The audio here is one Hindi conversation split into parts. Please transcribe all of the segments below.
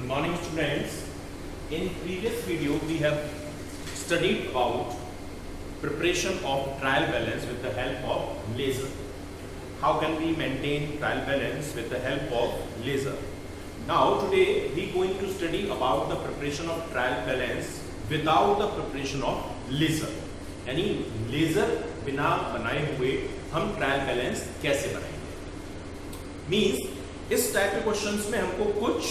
Good morning, students. In previous video, we have studied about preparation of trial balance with the help of laser. How can we maintain trial balance with the help of laser? Now, today we are going to study about the preparation of trial balance without the preparation of laser. यानी लेजर बिना बनाए हुए हम ट्रायल बैलेंस कैसे बनाएंगे? मींस इस टाइप के क्वेश्चंस में हमको कुछ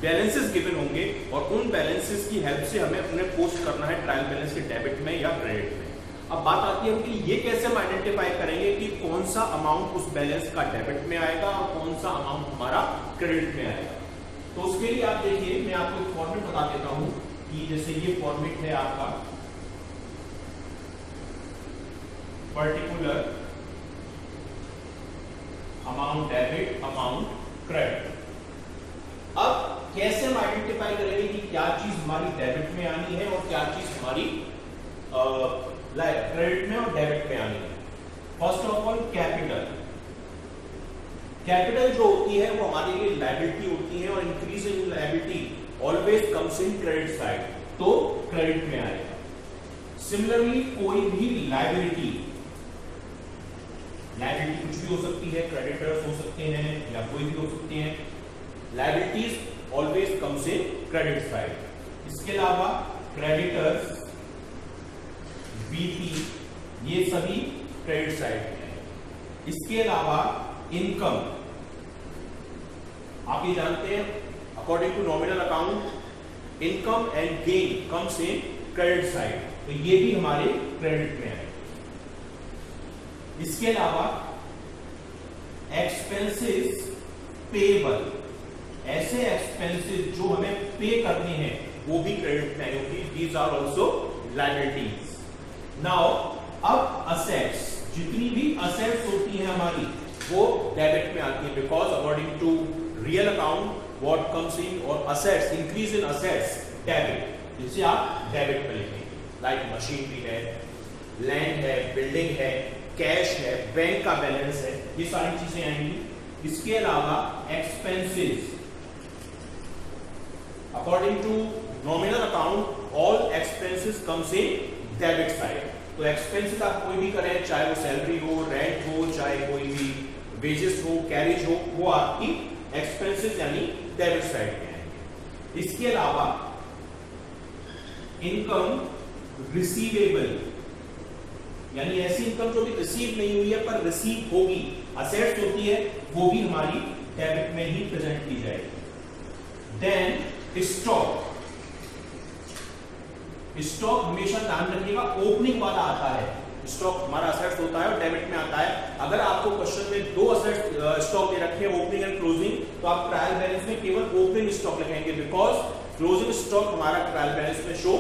बैलेंसेस गिवन होंगे और उन बैलेंसेस की हेल्प से हमें उन्हें पोस्ट करना है ट्रायल बैलेंस के डेबिट में या क्रेडिट में. अब बात आती है कि ये कैसे हम आइडेंटिफाई करेंगे कि कौन सा अमाउंट उस बैलेंस का डेबिट में आएगा और कौन सा अमाउंट हमारा क्रेडिट में आएगा. तो उसके लिए आप देखिए, मैं आपको एक फॉर्मेट बता देता हूं कि जैसे ये फॉर्मेट है आपका particular amount debit, amount credit. अब कैसे हम आइडेंटिफाई करेंगे कि क्या चीज हमारी डेबिट में आनी है और क्या चीज हमारी क्रेडिट में और डेबिट में आनी है. First of all capital. Capital जो होती है वो हमारे लिए लायबिलिटी होती है और increase in liability always comes in credit side, तो क्रेडिट में आएगा. सिमिलरली कोई भी लायबिलिटी कुछ भी हो सकती है, क्रेडिटर्स हो सकते हैं या कोई भी हो सकते हैं. Liabilities always comes in credit side. इसके अलावा क्रेडिटर्स, बीपी, ये सभी क्रेडिट साइड में है. इसके अलावा इनकम, आप ये जानते हैं according to nominal account income and gain comes in credit side, तो ये भी हमारे क्रेडिट में है. इसके अलावा एक्सपेंसेस पेएबल, ऐसे एक्सपेंसेस जो हमें पे करने हैं वो भी क्रेडिट में आएंगे. These are also liabilities. Now अब असेट्स, जितनी भी असेट्स होती हैं हमारी वो डेबिट में आती है, because according to real account what comes in और assets, increase in assets debit, जिसे आप डेबिट में लिखेंगे. लाइक मशीनरी है, लैंड है, बिल्डिंग है, कैश है, बैंक का बैलेंस है, ये सारी चीजें आएंगी. इसके अलावा expenses, according to nominal account all expenses comes in debit side. तो एक्सपेंसेस आप कोई भी करें, चाहे वो सैलरी हो, रेंट हो, चाहे कोई भी वेजेस हो, कैरेज हो, वो आपकी एक्सपेंसेस यानी डेबिट साइड में आएंगे. इसके अलावा इनकम रिसीवेबल, यानी ऐसी इनकम जो भी रिसीव नहीं हुई है पर रिसीव होगी, असेट्स होती है, वो भी हमारी डेबिट में ही प्रेजेंट की जाएगी. Then stock. स्टॉक हमेशा ध्यान रखिएगा ओपनिंग वाला आता है. स्टॉक हमारा असेट्स होता है और डेबिट में आता है. अगर आपको क्वेश्चन में दो असेट्स स्टॉक दे रखे हैं, ओपनिंग एंड क्लोजिंग, तो आप ट्रायल बैलेंस में केवल ओपनिंग स्टॉक लिखेंगे, बिकॉज क्लोजिंग स्टॉक हमारा ट्रायल बैलेंस में शो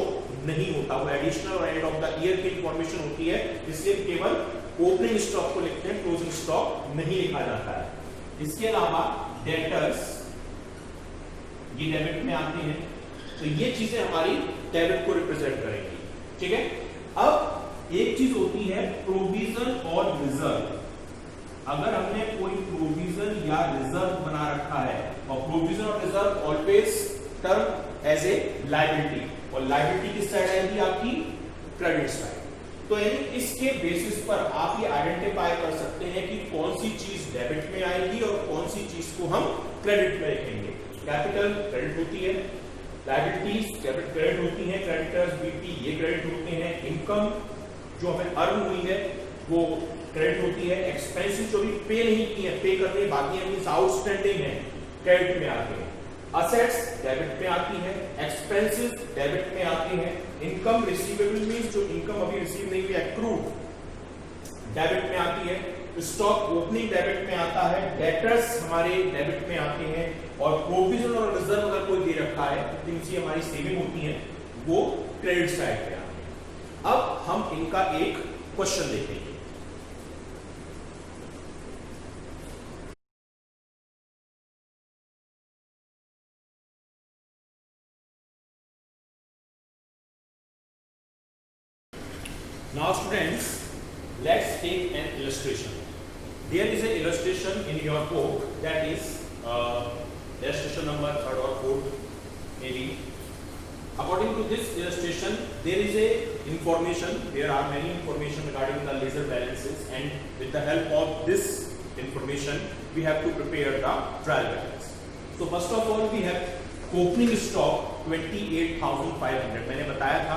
नहीं होता, वो एडिशनल और एंड ऑफ द ईयर की इंफॉर्मेशन होती है, इसलिए केवल ओपनिंग स्टॉक को लिखते हैं, क्लोजिंग स्टॉक नहीं लिखा जाता है. इसके अलावा डेटर्स, ये डेबिट में आते हैं, तो ये चीजें हमारी डेबिट को रिप्रेजेंट करेंगी. ठीक है. अब एक चीज होती है प्रोविजन और रिजर्व. अगर हमने कोई प्रोविजन या रिजर्व बना रखा है, और प्रोविजन और reserve always term as a liability, और लायबिलिटी किस साइड आएगी आपकी? Credit side. तो इसके बेसिस पर आप ये आइडेंटिफाई कर सकते हैं कि कौन सी चीज डेबिट में आएगी और कौन सी चीज को हम क्रेडिट में लिखेंगे. कैपिटल क्रेडिट होती है, लायबिलिटीज डेबिट क्रेडिट होती हैं, क्रेडिटर्स बीपी ये क्रेडिट होते हैं, इनकम जो हमें अर्न हुई है वो क्रेडिट होती है, एक्सपेंसेस जो भी पे नहीं की है, पे करने बाकी है, मींस आउटस्टैंडिंग है, क्रेडिट में आते हैं. असेट्स डेबिट में आती है, एक्सपेंसेस डेबिट में आती हैं, इनकम रिसीवेबल मींस जो इनकम अभी रिसीव नहीं हुई एक्रूड, डेबिट में आती है. स्टॉक ओपनिंग डेबिट में आता है, डेटर्स हमारे डेबिट में आते हैं, और प्रोविजन और रिजर्व अगर कोई दे रखा है, जिनसे हमारी सेविंग होती है, वो क्रेडिट साइड पे आते हैं. अब हम इनका एक क्वेश्चन देखेंगे. Now students, let's take an illustration. There is an illustration in your book that is illustration number 3rd or 4th maybe. According to this illustration, there is a information. There are many information regarding the laser balances, and with the help of this information, we have to prepare the trial balance. So first of all, we have opening stock 28,500. मैंने बताया था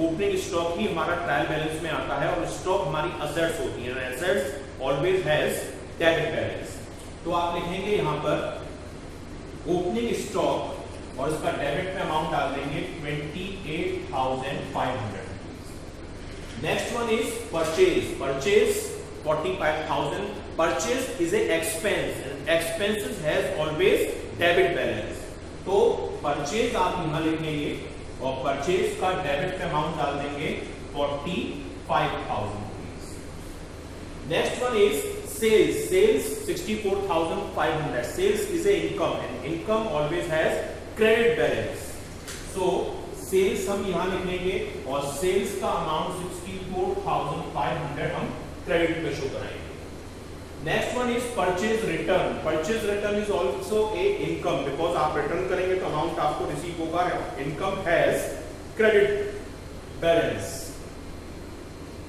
ओपनिंग स्टॉक ही हमारा ट्रायल बैलेंस में आता है, और स्टॉक हमारी असेट्स होती है. Assets always has debit balance. तो आप लिखेंगे यहाँ पर ओपनिंग स्टॉक और इसका डेबिट में अमाउंट डाल देंगे 28,500. Next one is purchase. Purchase 45,000. Purchase is a expense. Expenses has always debit balance. तो परचेज आप यहां लिखेंगे और परचेज का डेबिट में अमाउंट डाल देंगे 45,000 rupees. Next one is sales. Sales 64,500. Sales is a income, and income always has credit balance. So sales हम यहां लिखेंगे और सेल्स का अमाउंट 64,500 हम क्रेडिट पे शो कराएंगे. Next one is purchase return. Purchase return is also a income, because आप रिटर्न करेंगे तो अमाउंट आपको रिसीव होगा. Income has credit balance.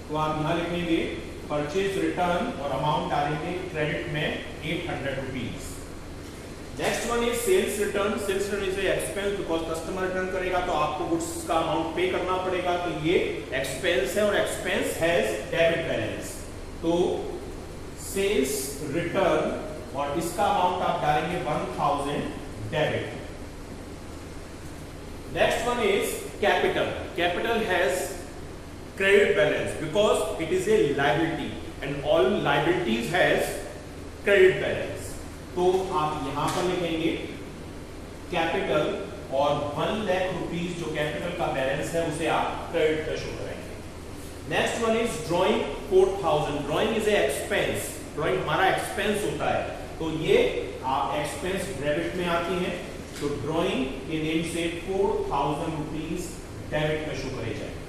तो आप यहां लिखेंगे परचेज रिटर्न और अमाउंट डालेंगे क्रेडिट में 800 rupees. Next one is sales return. Sales return is a expense, because customer return करेगा तो आपको गुड्स का अमाउंट पे करना पड़ेगा, तो ये एक्सपेंस है और एक्सपेंस हैज डेबिट बैलेंस. तो सेल्स रिटर्न और इसका अमाउंट आप डालेंगे 1000 debit. Next one is capital. Capital has credit balance because it is A liability, and all liabilities has credit balance. तो आप यहां पर लिखेंगे कैपिटल और 1 लाख रुपीज जो कैपिटल का बैलेंस है उसे आप क्रेडिट पे शो करेंगे. Next one is drawing 4,000. Drawing is a expense. Drawing हमारा एक्सपेंस होता है, तो ये आप एक्सपेंस डेबिट में आती है, तो ड्राइंग के नेम से 4,000 रुपीज डेबिट में शो करे जाएंगे.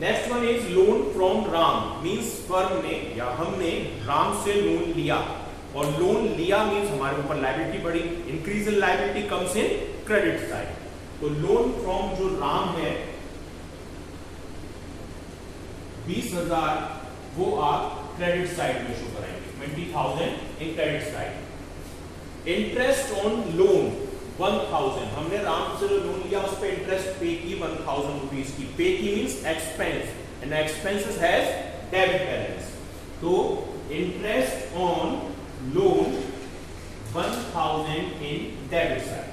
Next one is loan from Ram. Means firm ने या हमने राम से लोन लिया, और लोन लिया मींस हमारे ऊपर लायबिलिटी बढ़ी. Increase in liability comes in credit side. तो लोन फ्रॉम जो राम है 20,000 वो आप क्रेडिट साइड में शो कराएंगे. 20,000 इन credit side. Interest on loan 1,000. हमने राम से जो लोन लिया उस पर इंटरेस्ट पे की 1,000 रुपीज की. पे की means expense, and expenses has debit balance. तो interest on loan 1,000 in debit side.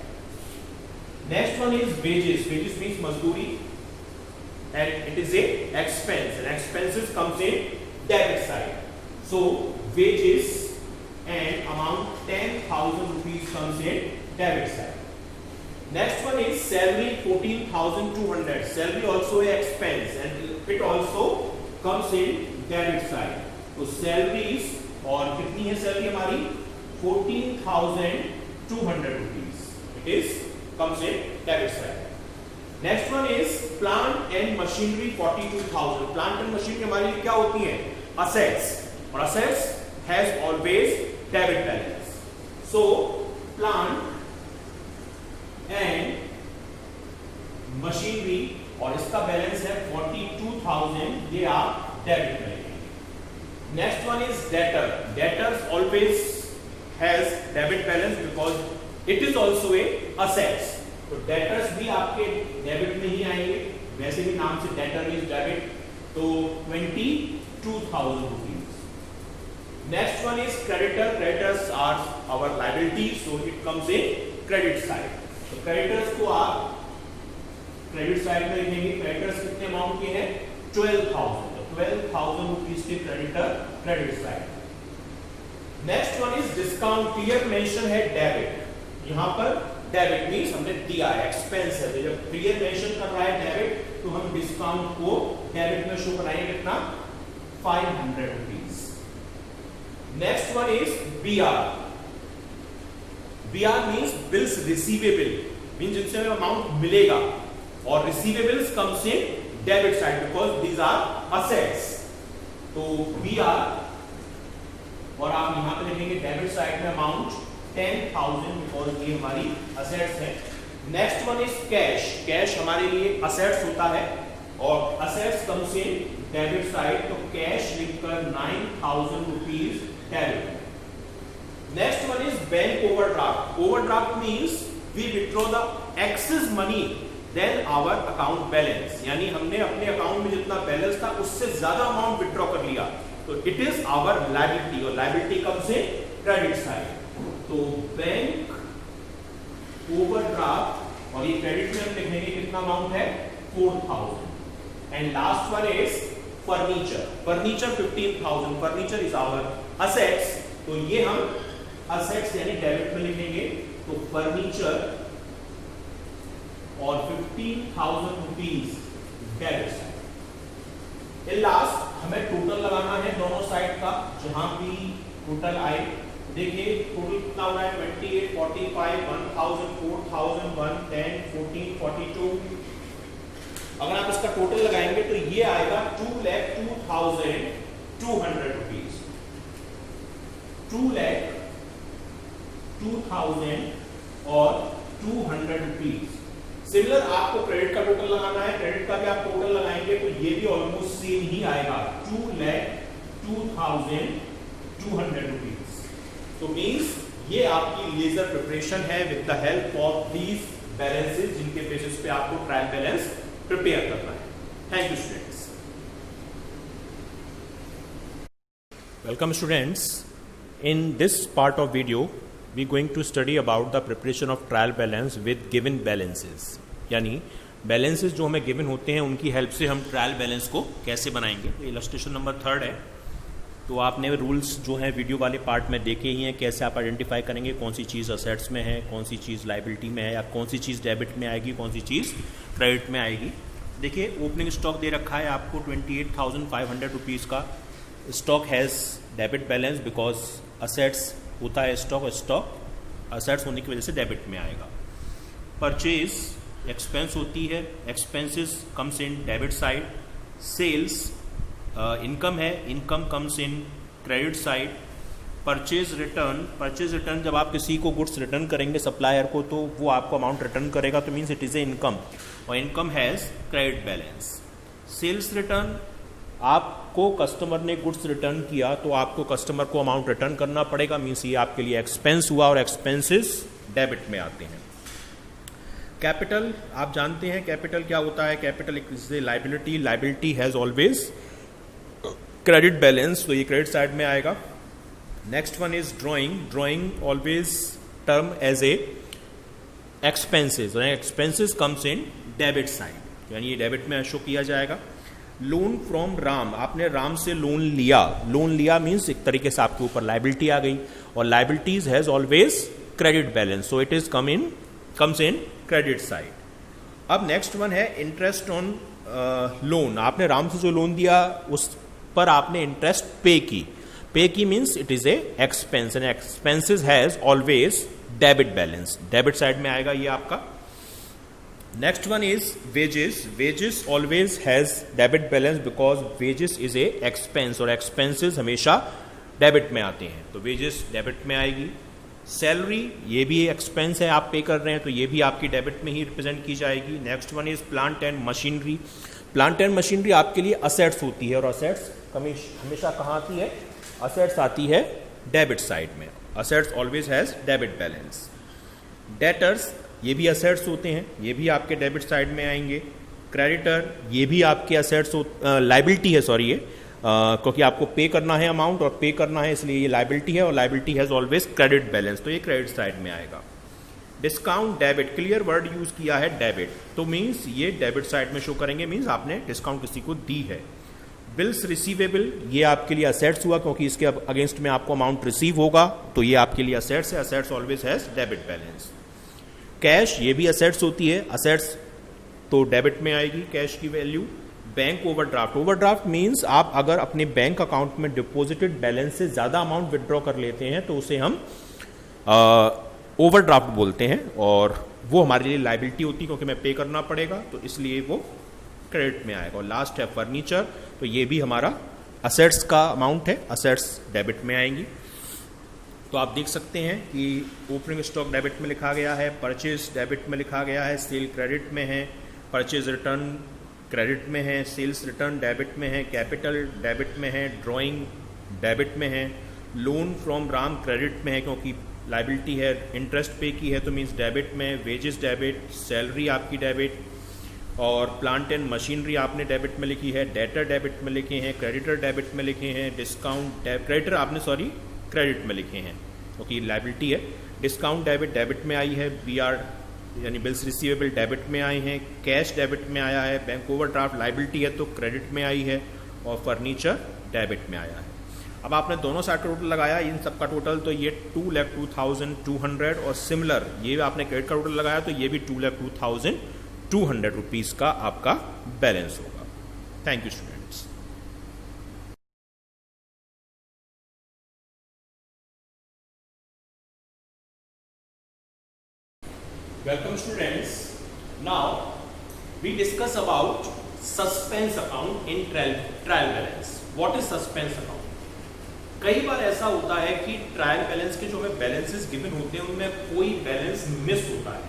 Next one is wages. Wages means mazduri, and it is a expense, and expenses comes in debit side. So wages and amount 10,000 rupees comes in debit side. Next one is salary 14,200. Salary also a expense, and it also comes in debit side. So salaries और कितनी है सैलरी हमारी 14,200 rupees. It is comes in debit side. Next one is plant and machinery 42,000. Plant and machinery हमारी क्या होती है? असेट्स, और assets has always debit balance. So plant and machinery और इसका बैलेंस है 42,000, ये आप डेबिट में. Next one is debtor. Debtors always has debit balance because it is also a assets. तो debtors भी आपके डेबिट में ही आएंगे, वैसे भी नाम से debtor is debit. तो 22,000 rupees. Next one is creditor. Creditors are our liabilities, so it comes in credit side. तो creditors को आप credit side में लिखेंगे. creditors कितने अमाउंट के हैं? 12,000. 12,000 रुपीज के creditor credit side. Next one is discount. Clear mention है डेबिट. यहां पर डेबिट मींस हमने दिया है, एक्सपेंस है, तो जब क्लियर मेंशन कर रहा है डेबिट, तो हम डिस्काउंट को डेबिट में शो कराएंगे. कितना? 500 rupees. Next one is BR. BR means bills receivable, means जिनसे हमें अमाउंट मिलेगा, और receivables comes in debit side because these are assets. तो बीआर और आप यहां पे लिखेंगे डेबिट साइड में अमाउंट 10,000 बिकॉज ये हमारी असेट्स है। Next one is cash. Cash हमारे लिए असेट्स होता है और assets comes in debit side, तो कैश लिखकर 9,000 rupees debit. Next one is bank overdraft. Overdraft means we withdraw the excess money then our account balance, यानी हमने अपने अकाउंट में जितना बैलेंस था उससे ज्यादा अमाउंट विथड्रॉ कर लिया, तो इट इज आवर लायबिलिटी और liability comes in credit side. तो बैंक ओवरड्राफ्ट और ये क्रेडिट में हम लिखेंगे कितना अमाउंट है 4,000। And last one is furniture. Furniture 15,000। Furniture is our assets, तो ये हम असेट्स यानी डेबिट में लिखेंगे, तो फर्नीचर और 15,000 रुपीज डेबिट साइड। लास्ट हमें टोटल लगाना है दोनों साइड का, जहां भी टोटल आए। देखिए टोटल कितना हो रहा है 28, 45, 1000, 4000, 1, 10, 14, 42। अगर आप इसका टोटल लगाएंगे तो ये आएगा 2,02,200 रुपीज। 2,02,000 और 200 रुपीज। सिमिलर आपको क्रेडिट का टोटल लगाना है, क्रेडिट का भी आप टोटल लगाएंगे तो ये भी ऑलमोस्ट सेम ही आएगा 2,02,200 रुपीज। तो मींस ये आपकी लेजर प्रिपरेशन है with the help of these balances, जिनके बेसिस पे आपको ट्रायल बैलेंस प्रिपेयर करना है। Thank you students. Welcome students. In this part of video we going to study about the preparation of trial balance with given balances, यानी बैलेंसेस जो हमें गिवन होते हैं उनकी हेल्प से हम ट्रायल बैलेंस को कैसे बनाएंगे। तो इलस्ट्रेशन नंबर 3 है। तो आपने रूल्स जो हैं वीडियो वाले पार्ट में देखे ही हैं, कैसे आप आइडेंटिफाई करेंगे कौन सी चीज़ असेट्स में है, कौन सी चीज़ लाइबिलिटी में है, या कौन सी चीज़ डेबिट में आएगी, कौन सी चीज़ क्रेडिट में आएगी। देखिए ओपनिंग स्टॉक दे रखा है आपको 28,500 रुपीज़ का। Stock has debit balance because assets होता है स्टॉक, और स्टॉक असेट्स होने की वजह से डेबिट में आएगा। परचेज एक्सपेंस होती है, expenses comes in debit side. Sales income है, income comes in credit side. Purchase return जब आप किसी को गुड्स रिटर्न करेंगे सप्लायर को, तो वो आपको अमाउंट रिटर्न करेगा, तो means it is a income, और income has credit balance. Sales return, आपको कस्टमर ने गुड्स रिटर्न किया तो आपको कस्टमर को अमाउंट रिटर्न करना पड़ेगा, मीन्स ये आपके लिए एक्सपेंस हुआ, और एक्सपेंसेस डेबिट में आते हैं। कैपिटल, आप जानते हैं कैपिटल क्या होता है। कैपिटल एक liability, liability has always credit balance, तो ये क्रेडिट साइड में आएगा। Next one is drawing always term as a expenses, expenses comes in debit side, यानी ये डेबिट में शो किया जाएगा। लोन फ्रॉम राम, आपने राम से लोन लिया मीन्स एक तरीके से आपके ऊपर लाइबिलिटी आ गई, और liabilities has always credit balance, so it is comes in credit side. अब नेक्स्ट वन है इंटरेस्ट ऑन लोन। आपने राम से जो लोन दिया उस पर आपने इंटरेस्ट पे की means it is a expense, and expenses has always debit balance, debit side में आएगा ये आपका। Next one is wages always has debit balance because wages is a expense, और एक्सपेंसेस हमेशा डेबिट में आते हैं, तो वेजेस डेबिट में आएगी। सैलरी, ये भी एक्सपेंस है, आप पे कर रहे हैं, तो ये भी आपकी डेबिट में ही रिप्रेजेंट की जाएगी। Next one is plant and machinery. Plant and machinery आपके लिए असेट्स होती है, और असेट्स हमेशा कहाँ आती है, असेट्स आती है डेबिट साइड में। Assets always has debit balance. Debtors, ये भी असेट्स होते हैं, ये भी आपके डेबिट साइड में आएंगे। क्रेडिटर, ये भी आपके असेट्स लाइबिलिटी है, सॉरी, ये क्योंकि आपको पे करना है अमाउंट, और पे करना है इसलिए ये लाइबिलिटी है, और liability has always credit balance, तो ये क्रेडिट साइड में आएगा। Discount, debit, clear word use किया है डेबिट, तो मीन्स ये डेबिट साइड में शो करेंगे, मीन्स आपने डिस्काउंट किसी को दी है। बिल्स रिसीवेबल, ये आपके लिए असेट्स हुआ क्योंकि इसके अगेंस्ट में आपको अमाउंट रिसीव होगा, तो ये आपके लिए असेट्स है, assets always has debit balance. Cash, ये भी असेट्स होती है, असेट्स तो डेबिट में आएगी कैश की वैल्यू। बैंक ओवरड्राफ्ट मीन्स आप अगर अपने बैंक अकाउंट में डिपॉजिटेड बैलेंस से ज़्यादा अमाउंट विड्रॉ कर लेते हैं तो उसे हम ओवरड्राफ्ट बोलते हैं, और वो हमारे लिए लाइबिलिटी होती है क्योंकि हमें पे करना पड़ेगा, तो इसलिए वो क्रेडिट में आएगा। और लास्ट है फर्नीचर, तो ये भी हमारा असेट्स का अमाउंट है, असेट्स डेबिट में आएंगी। तो आप देख सकते हैं कि ओपनिंग स्टॉक डेबिट में लिखा गया है, परचेज डेबिट में लिखा गया है, सेल क्रेडिट में है, परचेज रिटर्न क्रेडिट में है, सेल्स रिटर्न डेबिट में है, कैपिटल डेबिट में है, ड्राइंग डेबिट में है, लोन फ्रॉम राम क्रेडिट में है क्योंकि लाइबिलिटी है, इंटरेस्ट पे की है तो मीन्स डेबिट में, वेजेस डेबिट, सैलरी आपकी डेबिट, और प्लांट एंड मशीनरी आपने डेबिट में लिखी है, डेटर डेबिट में लिखे हैं, क्रेडिटर डेबिट में लिखे हैं, डिस्काउंट क्रेडिटर आपने क्रेडिट में लिखे हैं क्योंकि लाइबिलिटी है, डिस्काउंट डेबिट में आई है, BR यानी बिल्स रिसीवेबल डेबिट में आए हैं, कैश डेबिट में आया है, बैंक ओवरड्राफ्ट लाइबिलिटी है तो क्रेडिट में आई है, और फर्नीचर डेबिट में आया है। अब आपने दोनों साइड टोटल लगाया इन सब का टोटल, तो ये 2,02,200 और सिमिलर ये आपने क्रेडिट का टोटल लगाया तो ये भी 2,02,200 रुपीज़ का आपका बैलेंस होगा। Thank you students. Welcome students. Now we discuss about suspense account in trial balance. What is suspense account? कई बार ऐसा होता है कि ट्रायल बैलेंस के जो हमें बैलेंसेस गिवन होते हैं उनमें कोई बैलेंस मिस होता है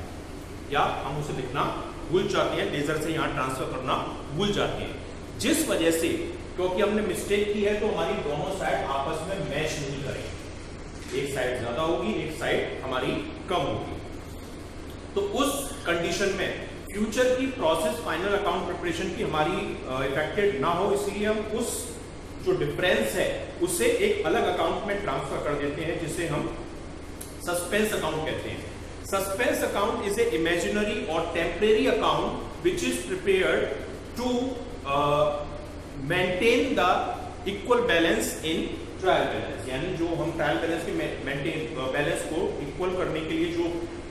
या हम उसे लिखना भूल जाते हैं, लेजर से यहाँ ट्रांसफर करना भूल जाते हैं, जिस वजह से क्योंकि हमने मिस्टेक की है तो हमारी दोनों साइड आपस में मैच नहीं करेंगे, एक साइड ज्यादा होगी एक साइड हमारी कम होगी। तो उस कंडीशन में फ्यूचर की प्रोसेस फाइनल अकाउंट प्रिपरेशन की हमारी इफेक्टेड ना हो, इसलिए हम उस जो डिफरेंस है उसे एक अलग अकाउंट में ट्रांसफर कर देते हैं जिसे हम सस्पेंस अकाउंट कहते हैं। Suspense account is a imaginary और temporary account which is prepared to maintain the equal balance in trial balance, यानी जो हम ट्रायल बैलेंस के मेंटेन बैलेंस को इक्वल करने के लिए जो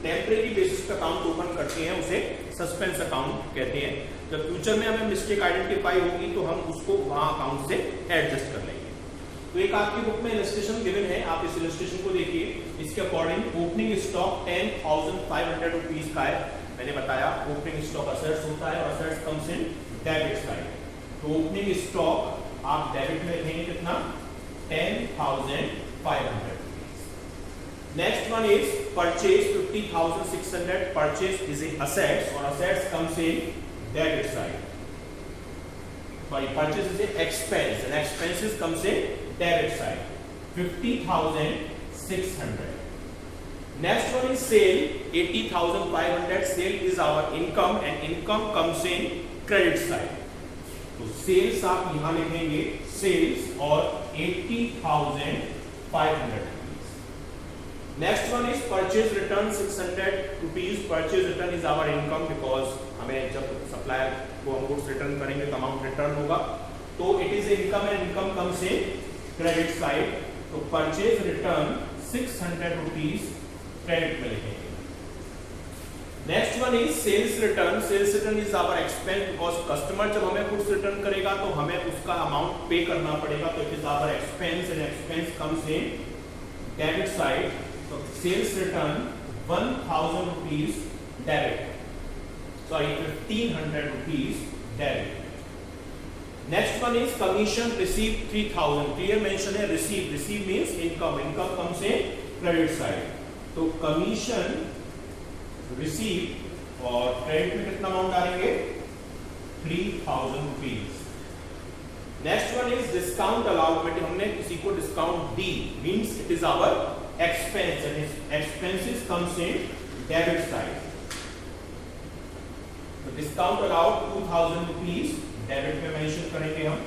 टेम्परेरी बेसिस पे अकाउंट ओपन करते हैं उसे सस्पेंस अकाउंट कहते हैं। जब फ्यूचर में हमें मिस्टेक आइडेंटिफाई होगी तो हम उसको वहां अकाउंट से एडजस्ट कर लेंगे। तो एक आपकी बुक में इलस्ट्रेशन गिवन है, आप इस इलस्ट्रेशन को देखिए। इसके अकॉर्डिंग ओपनिंग स्टॉक 10,500 रुपीज का है। मैंने बताया ओपनिंग स्टॉक असेट्स होता है और assets comes in debit side. तो ओपनिंग स्टॉक आप डेबिट में लिखेंगे कितना, 10,500। Next one is purchase 50,600. Purchase is a assets or assets comes in debit side. Sorry, purchase is a expense and expenses comes in debit side. 50,600. Next one is sale 80,500. Sale is our income and income comes in credit side. तो sales आप यहाँ लिखेंगे sales और 80,500. Next one is purchase return 600 rupees. Purchase return is our income because हमें जब supplier को हम goods return करेंगे तो amount return होगा, तो it is income and income comes in credit side. तो purchase return 600 rupees credit में लिखेंगे। Next one is sales return. Sales return is our expense because customer जब हमें goods return करेगा तो हमें उसका amount pay करना पड़ेगा, तो it is our expense and expense comes in debit side. So sales return 1,000 rupees debit. Sorry, 1,500 rupees debit. Next one is commission received 3,000. Clear mention है receive. Receive means income. Income comes in credit side. तो commission receive और credit में कितना amount डालेंगे, 3,000 rupees. Next one is discount allowed. हमने किसी को discount the, means it is our expense and expenses comes in debit side. So discount allowed 2,000 rupees debit में mention करेंगे हम।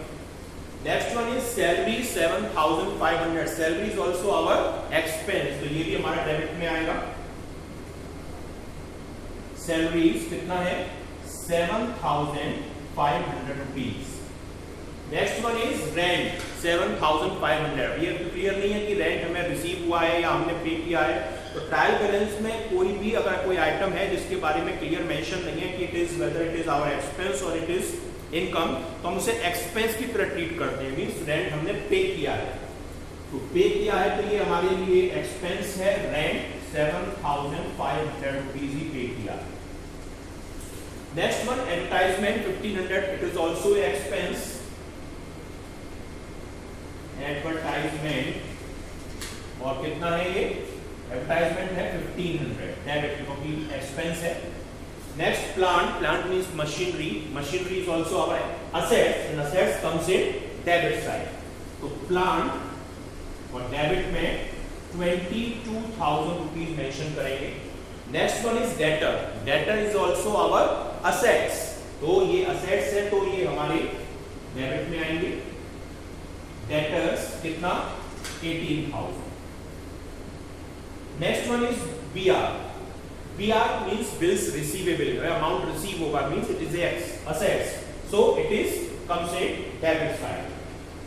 Next one is salary 7,500. Salary is also our expense, तो ये भी हमारा debit में आएगा। Salaries कितना है, 7,500 rupees. Next one is rent 7,500। ये क्लियर नहीं है कि रेंट हमें रिसीव हुआ है या हमने पे किया है। तो ट्रायल बैलेंस में कोई भी अगर कोई आइटम है जिसके बारे में क्लियर मेंशन नहीं है कि it is whether it is our expense और इट इज इनकम, तो हम उसे एक्सपेंस की तरह ट्रीट करते हैं, मींस रेंट हमने पे किया है। तो पे किया है तो ये हमारे लिए एक्सपेंस है, रेंट 7,500 रुपीज ही पे किया। Next one advertisement 1,500, it is also expense. Advertisement और कितना है ये एडवर्टाइजमेंट है 1500 डेबिट क्योंकि एक्सपेंस है। Next plant means machinery is also our assets and assets comes in debit side. तो प्लांट और डेबिट में 22,000 रुपीज मेंशन करेंगे। Next one is debtor is also our assets, तो ये असेट्स है तो ये हमारे डेबिट में आएंगे। डेटर्स कितना 18,000। Next one is BR means bills receivable, amount receive होगा means it is assets, so it is comes in debit side।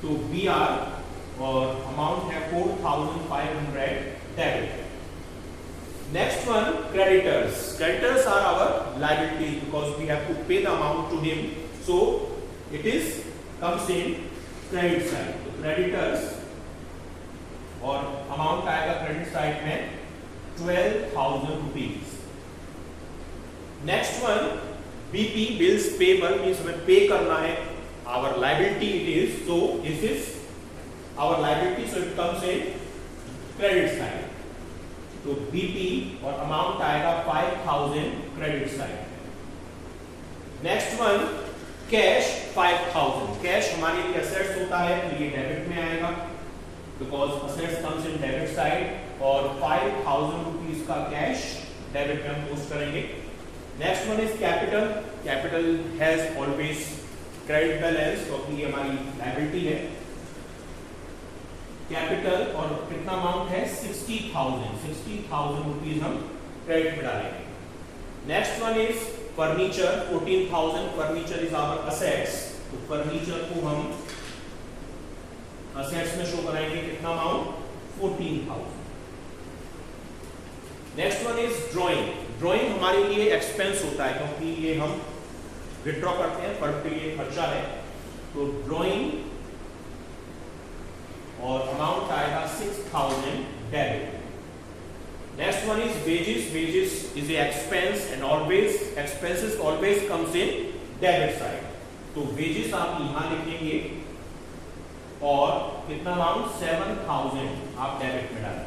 तो BR और amount है 4,500 debit। Next one creditors are our liabilities because we have to pay the amount to him, so it is comes in credit side। तो creditors और amount आएगा credit side में 12,000 rupees. Next one BP bills payable means हमें पे करना है, our liability it is, so this is our liability, so it comes in credit side. तो BP और अमाउंट आएगा 5,000 credit side. Next one cash 5,000, cash हमारे लिए असेट्स होता है तो ये डेबिट में आएगा because assets comes in debit side, और 5,000 रुपीज का कैश डेबिट में हम पोस्ट करेंगे। Next one is capital has always credit balance क्योंकि ये हमारी लायबिलिटी है। कैपिटल और कितना अमाउंट है 60,000 रुपीज हम क्रेडिट में डालेंगे। Next one is furniture 14,000, furniture is our assets, तो फर्नीचर को हम असेट्स में शो कराएंगे कितना amount 14,000। Next one is drawing हमारे लिए एक्सपेंस होता है क्योंकि ये हम विड्रॉ करते हैं, पर के लिए खर्चा है, तो ड्राइंग और अमाउंट आएगा 6,000 debit. Next one is wages is a expense and always expenses always comes in debit side, तो वेजेस आप यहां लिखेंगे और कितना अमाउंट 7,000 आप डेबिट में डालें।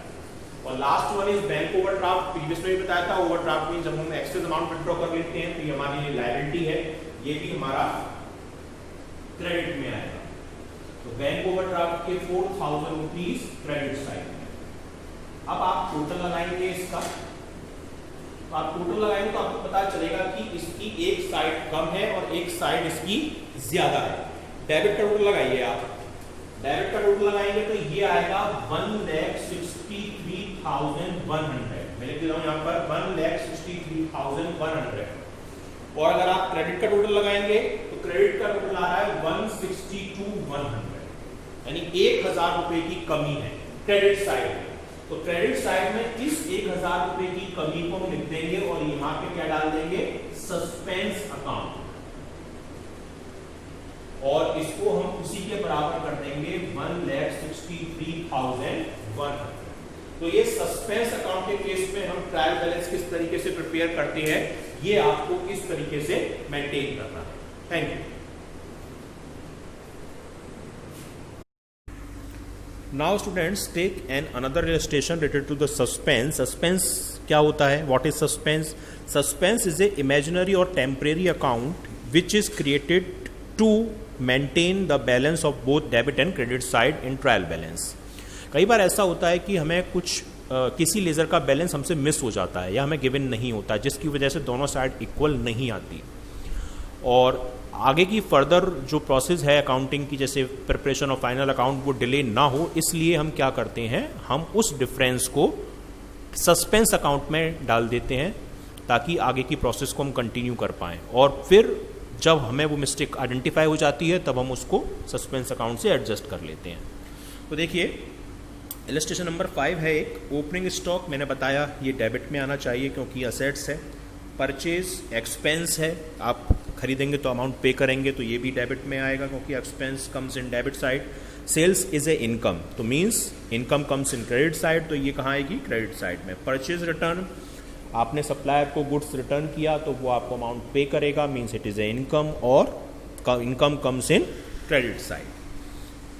और last one is bank overdraft, previous में भी बताया था, ओवरड्राफ्ट मींस जब हम एक्सेस अमाउंट विथड्रॉ कर लेते हैं तो ये हमारी लायबिलिटी है, ये भी हमारा क्रेडिट में आएगा। तो बैंक ओवरड्राफ्ट के 4,000 रुपीज क्रेडिट साइड में। अब आप टोटल लगाएंगे इसका, तो आप टोटल लगाएंगे तो आपको पता चलेगा कि इसकी एक साइड कम है और एक साइड इसकी ज्यादा है। डेबिट का टोटल लगाइए आप, डेबिट का टोटल लगाएंगे तो ये आएगा 1,63,100, मैं लिख देता हूं यहां पर 1,63,100। और अगर आप क्रेडिट का टोटल लगाएंगे तो क्रेडिट का टोटल आ रहा है 162,100, यानी 1,000 रुपए की कमी है क्रेडिट साइड में। तो क्रेडिट साइड में इस 1,000 रुपए की कमी को हम लिख देंगे और यहां पे क्या डाल देंगे सस्पेंस अकाउंट, और इसको हम उसी के बराबर कर देंगे 1,63,100। तो ये सस्पेंस अकाउंट के केस में हम ट्रायल बैलेंस किस तरीके से प्रिपेयर करते हैं, ये आपको इस तरीके से मेंटेन करना है। Thank you. Now students take an another illustration related to the suspense. Suspense क्या होता है, what is suspense? Suspense is a imaginary और temporary account which is created to maintain the balance of both debit and credit side in trial balance. कई बार ऐसा होता है कि हमें कुछ किसी लेजर का बैलेंस हमसे मिस हो जाता है या हमें गिवन नहीं होता, जिसकी वजह से दोनों साइड इक्वल नहीं आती, और आगे की फर्दर जो प्रोसेस है अकाउंटिंग की, जैसे प्रिपरेशन ऑफ फाइनल अकाउंट, वो डिले ना हो, इसलिए हम क्या करते हैं, हम उस डिफरेंस को सस्पेंस अकाउंट में डाल देते हैं ताकि आगे की प्रोसेस को हम कंटिन्यू कर पाएँ, और फिर जब हमें वो मिस्टेक आइडेंटिफाई हो जाती है तब हम उसको सस्पेंस अकाउंट से एडजस्ट कर लेते हैं। तो देखिए इलस्ट्रेशन नंबर 5 है एक ओपनिंग स्टॉक, मैंने बताया ये डेबिट में आना चाहिए क्योंकि असेट्स है। परचेज एक्सपेंस है, आप खरीदेंगे तो अमाउंट पे करेंगे तो ये भी डेबिट में आएगा क्योंकि expense comes in debit side. Sales is a income, तो means income comes in credit side, तो ये कहाँ आएगी, क्रेडिट साइड में। परचेज रिटर्न, आपने सप्लायर को गुड्स रिटर्न किया तो वो आपको अमाउंट पे करेगा, means it is a income, और income comes in credit side.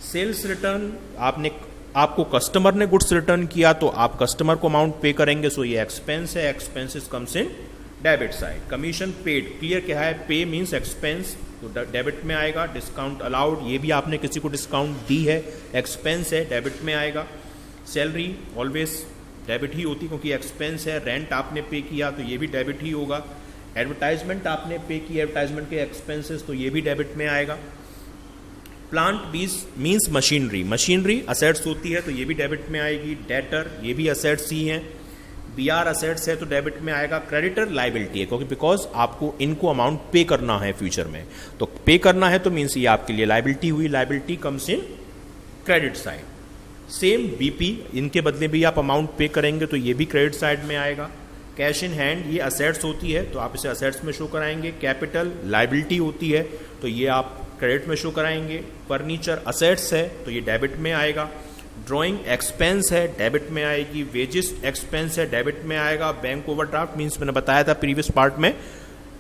Sales return, आपने आपको कस्टमर ने गुड्स रिटर्न किया तो आप कस्टमर को अमाउंट पे करेंगे, सो ये एक्सपेंस है, expenses comes in debit side. Commission paid, clear क्या है, पे मींस एक्सपेंस, तो डेबिट में आएगा। डिस्काउंट अलाउड, ये भी आपने किसी को डिस्काउंट दी है, एक्सपेंस है, डेबिट में आएगा। सैलरी ऑलवेज डेबिट ही होती क्योंकि एक्सपेंस है। रेंट आपने पे किया तो ये भी डेबिट ही होगा। एडवर्टाइजमेंट आपने पे किया, एडवर्टाइजमेंट के एक्सपेंसेस, तो ये भी डेबिट में आएगा। Plant means machinery, machinery assets होती है तो ये भी डेबिट में आएगी। डेटर, ये भी असेट्स ही हैं। बीआर असेट्स है तो डेबिट में आएगा। क्रेडिटर लाइबिलिटी है क्योंकि बिकॉज आपको इनको अमाउंट पे करना है फ्यूचर में, तो पे करना है तो मीन्स ये आपके लिए लाइबिलिटी हुई। Liability comes in credit side. Same BP, इनके बदले भी आप अमाउंट पे करेंगे तो ये भी क्रेडिट साइड में आएगा। कैश इन हैंड, ये असेट्स होती है तो आप इसे असेट्स में शो कराएंगे। कैपिटल लाइबिलिटी होती है तो ये आप क्रेडिट में शो कराएंगे। फर्नीचर असेट्स है तो ये डेबिट में आएगा। ड्राइंग एक्सपेंस है, डेबिट में आएगी। वेजेस एक्सपेंस है, डेबिट में आएगा। बैंक ओवरड्राफ्ट मीन्स मैंने बताया था प्रीवियस पार्ट में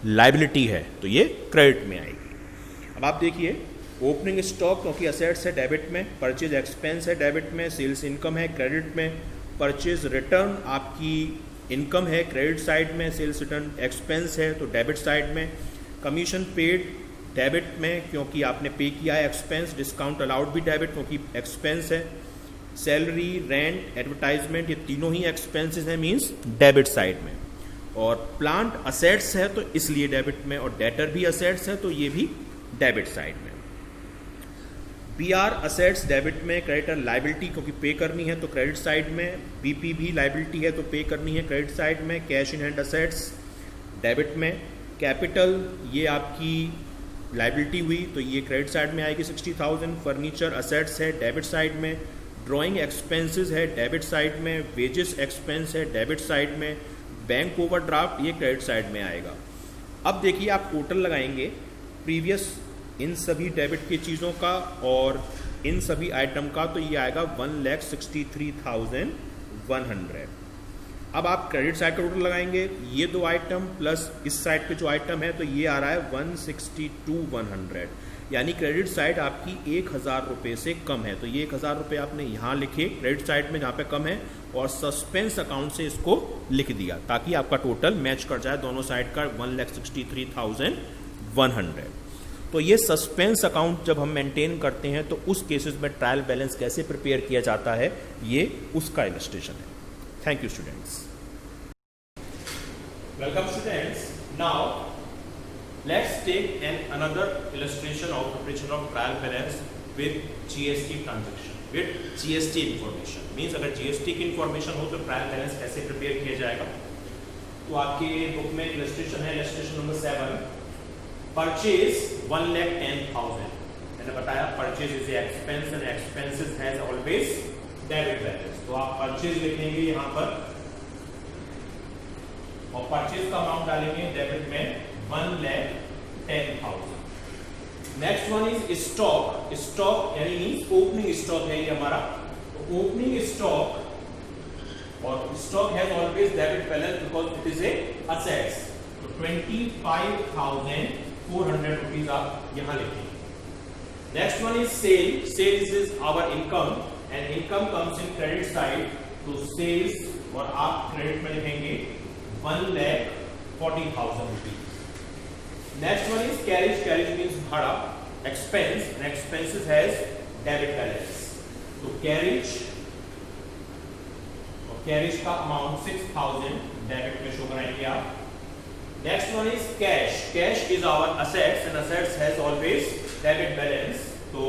लाइबिलिटी है तो ये क्रेडिट में आएगी। अब आप देखिए ओपनिंग स्टॉक क्योंकि असेट्स है डेबिट में, परचेज एक्सपेंस है डेबिट में, सेल्स इनकम है क्रेडिट में, परचेज रिटर्न आपकी इनकम है क्रेडिट साइड में, सेल्स रिटर्न एक्सपेंस है तो डेबिट साइड में। कमीशन पेड डेबिट में क्योंकि आपने पे किया है एक्सपेंस। डिस्काउंट अलाउड भी डेबिट क्योंकि एक्सपेंस है। सैलरी, रेंट, एडवर्टाइजमेंट, ये तीनों ही एक्सपेंसेस हैं मींस डेबिट साइड में। और प्लांट असेट्स है तो इसलिए डेबिट में, और डेटर भी असेट्स है तो ये भी डेबिट साइड में। बीआर असेट्स डेबिट में। क्रेडिटर लाइबिलिटी क्योंकि पे करनी है तो क्रेडिट साइड में। बीपी भी लाइबिलिटी है तो पे करनी है क्रेडिट साइड में। Cash in hand assets debit में। कैपिटल, ये आपकी लाइबिलिटी हुई तो ये क्रेडिट साइड में आएगी 60,000। फर्नीचर असेट्स है डेबिट साइड में। ड्राइंग एक्सपेंसेस है डेबिट साइड में। वेजेस एक्सपेंस है डेबिट साइड में। बैंक ओवरड्राफ्ट ये क्रेडिट साइड में आएगा। अब देखिए आप टोटल लगाएंगे प्रीवियस इन सभी डेबिट की चीज़ों का और इन सभी आइटम का, तो ये आएगा 1,63,100। अब आप क्रेडिट साइड का टोटल लगाएंगे, ये दो आइटम प्लस इस साइड पे जो आइटम है तो ये आ रहा है 162,100, यानी क्रेडिट साइड आपकी 1,000 रुपये से कम है। तो ये 1,000 रुपये आपने यहाँ लिखे क्रेडिट साइड में जहाँ पे कम है, और सस्पेंस अकाउंट से इसको लिख दिया ताकि आपका टोटल मैच कर जाए दोनों साइड का 1,63,100। तो ये सस्पेंस अकाउंट जब हम मेंटेन करते हैं तो उस केसेस में ट्रायल बैलेंस कैसे प्रिपेयर किया जाता है, ये उसका इलस्ट्रेशन है। Thank you students. Welcome students. Now let's take an another illustration of preparation of trial balance with GST transaction, with GST information. Means अगर जीएसटी की इंफॉर्मेशन हो तो ट्रायल बैलेंस कैसे प्रिपेयर किया जाएगा। तो आपके बुक में इलस्ट्रेशन है, इलस्ट्रेशन नंबर 7। परचेज 1,10,000। मैंने बताया purchase is expense and expenses has always debit balance. तो आप परचेज लिखेंगे यहाँ पर और परचेज का अमाउंट डालेंगे डेबिट में 1,10,000। Next one is stock. Stock यानी ओपनिंग स्टॉक है ये हमारा। तो ओपनिंग स्टॉक, और stock has always debit balance because it is a assets. तो 25,400 रुपीज आप यहां लिखेंगे। Next one is sale. Sales is our income and income comes in credit side. तो सेल्स, और आप क्रेडिट में लिखेंगे 1,40,000 rupees. Next one is carriage. Carriage means भाड़ा, expense, and expenses has debit balance. तो कैरेज, और कैरेज का अमाउंट 6,000 डेबिट में शो कराएंगे आप। Next one is cash. Cash is our assets and assets has always debit balance. तो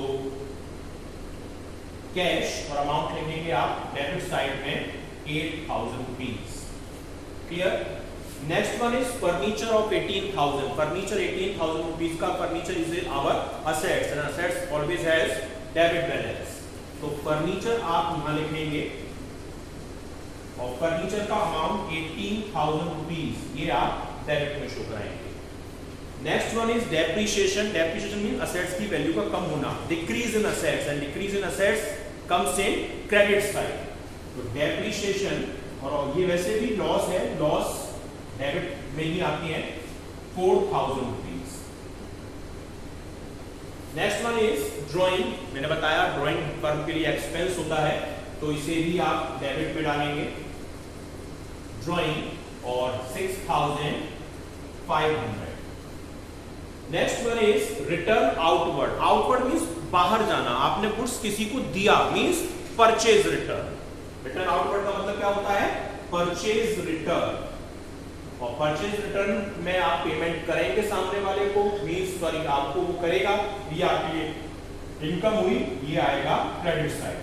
कैश और अमाउंट लिखेंगे आप डेबिट साइड में 8,000 rupees. Clear. Next one is furniture of 18,000। Furniture 18,000 rupees का furniture is our assets and assets always has debit balance. तो फर्नीचर आप यहां लिखेंगे और फर्नीचर का अमाउंट 18,000 रुपीज ये आप डेबिट में शो कराएंगे। Next one is depreciation. Depreciation mean assets की वैल्यू का कम होना, decrease in assets, and decrease in assets comes in credit side. तो डेप्रिसिएशन, और ये वैसे भी लॉस है, लॉस डेबिट में ही आती है 4,000 rupees. Next one is drawing. मैंने बताया ड्राइंग फर्म के लिए एक्सपेंस होता है, तो इसे भी आप डेबिट में डालेंगे, ड्राइंग, और 6500। Next one is return outward. Outward means बाहर जाना, आपने गुड्स किसी को दिया, means purchase return. Return outward का मतलब क्या होता है? Purchase return. और परचेज रिटर्न में आप पेमेंट करेंगे सामने वाले को, मींस सॉरी आपको वो करेगा, ये आपके लिए इनकम हुई, ये आएगा credit side.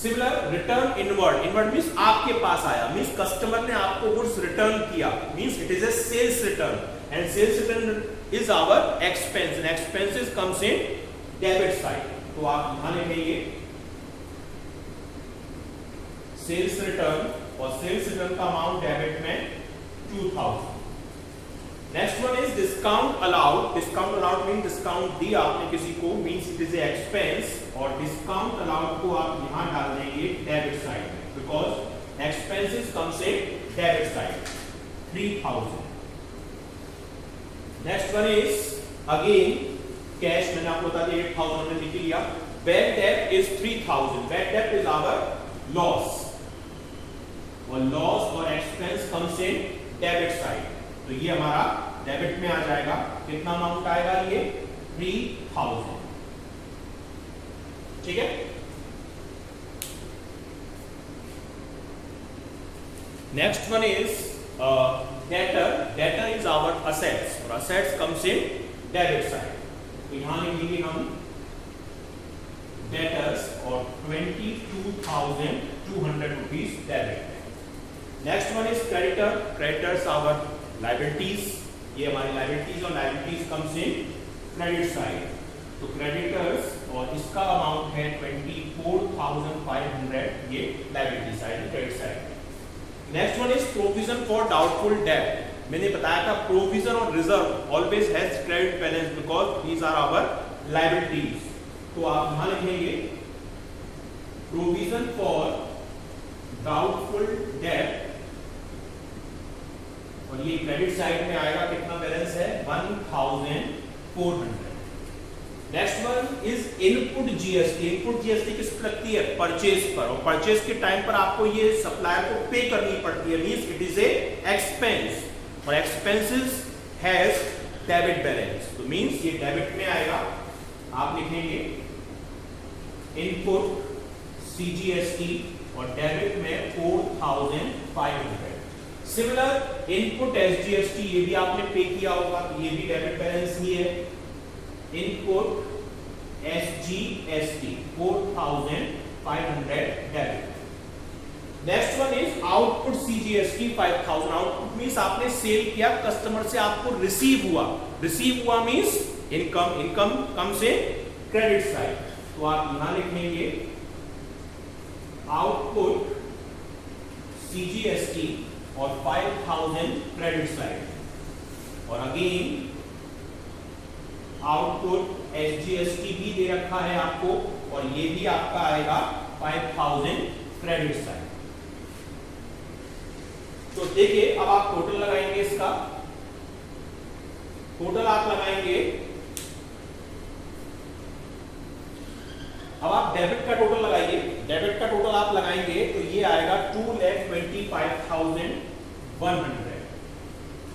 Similar return inward. Inward means आपके पास आया, मींस कस्टमर ने आपको गुड्स रिटर्न किया, means it is a sales return, and sales return is our expense, and expenses comes in debit side. तो आप यहां लिखेंगे सेल्स रिटर्न, और सेल्स रिटर्न का अमाउंट डेबिट में 2000। Next one is discount allowed. Discount allowed mean discount दिया आपने किसी को, means it is a expense, और डिस्काउंट अलाउड को आप यहां डाल देंगे डेबिट साइड में, because expenses comes in debit side, 3000। Next one is again cash. मैंने आपको बता दिया 8000 ने लिख लिया। Bad debt is 3000। Bad debt is our loss, और लॉस और expense comes in debit side, तो ये हमारा डेबिट में आ जाएगा। कितना अमाउंट आएगा? ये 3000। ठीक है। Next one is debtor. Debtor is our assets, और assets comes in debit side, तो यहां लिखेंगे हम डेटर्स और 22,200 rupees debit. Next one is creditor. Creditors our liabilities, ये हमारी लायबिलिटीज, और liabilities comes in credit side, तो क्रेडिटर्स, और इसका अमाउंट है 24,500, ये liability side, credit side. Next one is provision for doubtful debt. मैंने बताया था प्रोविजन और reserve always has credit balance, because these are our liabilities, तो आप यहां लिखेंगे प्रोविजन फॉर डाउटफुल डेट, और ये क्रेडिट साइड में आएगा। कितना बैलेंस है? 1400। Next one is input GST. Input GST किस पर लगती है? परचेज पर, और परचेज के टाइम पर आपको ये सप्लायर को पे करनी पड़ती है, means it is a expense, और एक्सपेंसेस हैज डेबिट बैलेंस, तो मींस ये डेबिट में आएगा। आप लिखेंगे इनपुट सीजीएसटी, और डेबिट में 4500। सिमिलर इनपुट एसजीएसटी, ये भी आपने पे किया होगा, ये भी डेबिट बैलेंस ही है। Input SGST 4500 debit. Next one is output CGST 5000। Output means आपने सेल किया, कस्टमर से आपको रिसीव हुआ, रिसीव हुआ मींस इनकम, इनकम कम से क्रेडिट साइड, तो आप यहां लिखेंगे आउटपुट सीजीएसटी और 5000 क्रेडिट साइड, और अगेन आउटपुट एसजीएसटी भी दे रखा है आपको, और ये भी आपका आएगा 5000 क्रेडिट साइड। तो देखिए अब आप टोटल लगाएंगे, इसका टोटल आप लगाएंगे। अब आप डेबिट का टोटल लगाइए, डेबिट का टोटल आप लगाएंगे तो ये आएगा 2,25,100,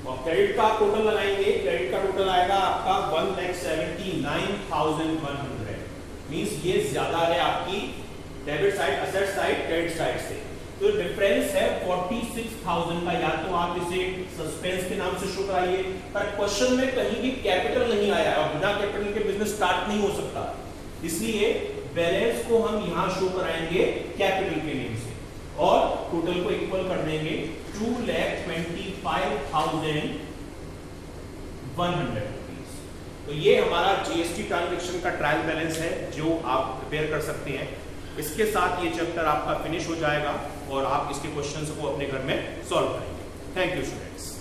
और क्रेडिट का टोटल लगाएंगे, क्रेडिट का टोटल आएगा आपका 1,79,100, मींस ये ज्यादा है आपकी debit side, asset side credit side से, तो डिफरेंस है 46,000 का। या तो आप इसे सस्पेंस के नाम से शो कराइए, पर क्वेश्चन में कहीं भी कैपिटल नहीं आया और बिना कैपिटल के बिजनेस स्टार्ट नहीं हो सकता, इसलिए बैलेंस को हम यहां शो कराएंगे कैपिटल के नेम से, और टोटल को इक्वल कर देंगे 2,25,100 रुपीज। तो ये हमारा जीएसटी ट्रांजैक्शन का ट्रायल बैलेंस है जो आप प्रिपेयर कर सकते हैं। इसके साथ ये चैप्टर आपका फिनिश हो जाएगा और आप इसके क्वेश्चंस को अपने घर में सॉल्व करेंगे। Thank you students.